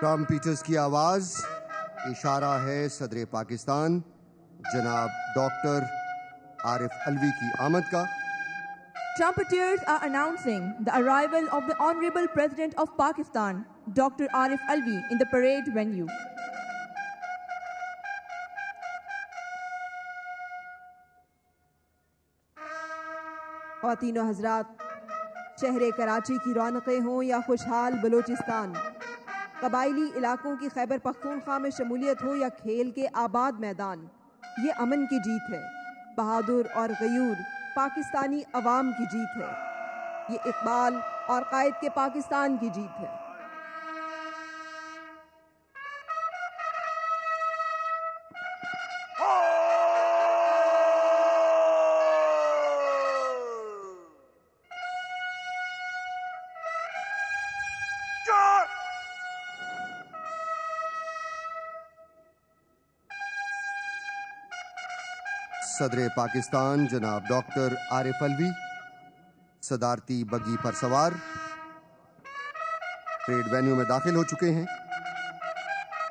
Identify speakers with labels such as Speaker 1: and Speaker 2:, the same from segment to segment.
Speaker 1: ٹرمپیٹرز کی آواز اشارہ ہے صدر پاکستان جناب ڈاکٹر عارف علوی کی آمد کا.
Speaker 2: Trumpeters are announcing the arrival of the Honorable President of Pakistan, Dr. Arif Alvi, in the parade venue.
Speaker 3: خواتین و حضرات، شہر کراچی کی رونقیں ہوں یا خوشحال بلوچستان، قبائلی علاقوں کی خیبر پختونخوا میں شمولیت ہو یا کھیل کے آباد میدان، یہ امن کی جیت ہے، بہادر اور غیور پاکستانی عوام کی جیت ہے، یہ اقبال اور قائد کے پاکستان کی جیت ہے.
Speaker 1: صدر پاکستان جناب ڈاکٹر عارف علوی صدارتی بگی پر سوار پریڈ وینیو میں داخل ہو چکے ہیں.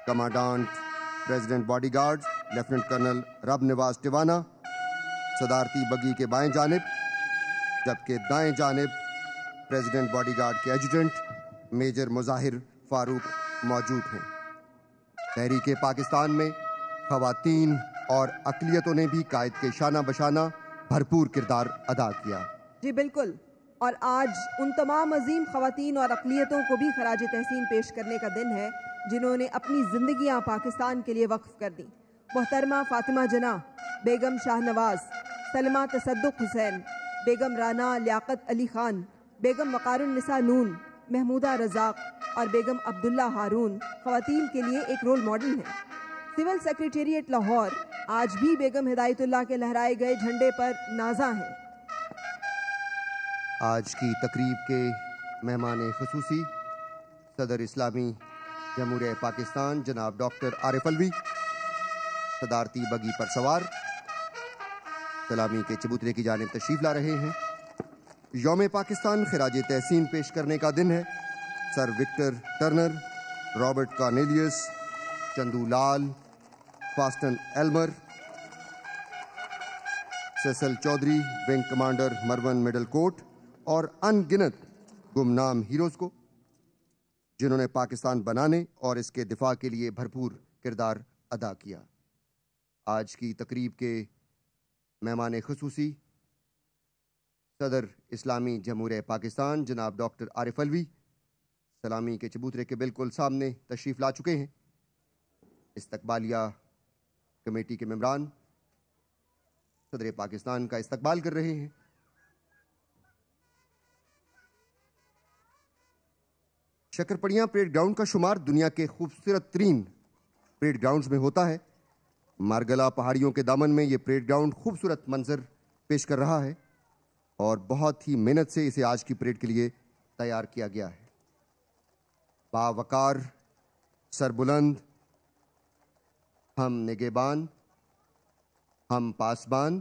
Speaker 1: Commandant president body guard lieutenant colonel Rab Nawaz ٹیوانا صدارتی بگی کے بائیں جانب، جبکہ دائیں جانب پریزیڈنٹ باڈی گارڈ کے ایڈجوٹنٹ میجر مظاہر فاروق موجود ہیں. تحریک پاکستان میں خواتین اور اقلیتوں نے بھی قائد کے شانہ بشانہ بھرپور کردار ادا کیا.
Speaker 3: جی بالکل، اور آج ان تمام عظیم خواتین اور اقلیتوں کو بھی خراج تحسین پیش کرنے کا دن ہے جنہوں نے اپنی زندگیاں پاکستان کے لیے وقف کر دیں. محترمہ فاطمہ جناح، بیگم شاہ نواز، سلمہ تصدق حسین، بیگم رانا لیاقت علی خان، بیگم وقار النساء نون، محمودہ رزاق اور بیگم عبداللہ ہارون خواتین کے لیے ایک رول ماڈل ہیں. سول سیکریٹریٹ لاہور آج بھی بیگم ہدایت اللہ کے لہرائے گئے جھنڈے پر نازاں ہیں.
Speaker 1: آج کی تقریب کے مہمان خصوصی صدر اسلامی جمہوریہ پاکستان جناب ڈاکٹر عارف علوی صدارتی بگی پر سوار سلامی کے چبوترے کی جانب تشریف لا رہے ہیں. یوم پاکستان خراج تحسین پیش کرنے کا دن ہے. Sir Victor Turner, Robert Cornelius, Chandu Lal, Faustin Elmer, Cecil Chaudhry, wing commander Mervyn Middlecoat اور ان گنت گمنام ہیروز کو جنہوں نے پاکستان بنانے اور اس کے دفاع کے لیے بھرپور کردار ادا کیا. آج کی تقریب کے مہمان خصوصی صدر اسلامی جمہوریہ پاکستان جناب ڈاکٹر عارف علوی سلامی کے چبوترے کے بالکل سامنے تشریف لا چکے ہیں. استقبالیہ کمیٹی کے ممبران صدر پاکستان کا استقبال کر رہے ہیں. شکرپڑیاں پریڈ گراؤنڈ کا شمار دنیا کے خوبصورت ترین پریڈ گراؤنڈز میں ہوتا ہے. مارگلا پہاڑیوں کے دامن میں یہ پریڈ گراؤنڈ خوبصورت منظر پیش کر رہا ہے اور بہت ہی محنت سے اسے آج کی پریڈ کے لیے تیار کیا گیا ہے. باوقار، سربلند، ہم نگہبان، ہم پاسبان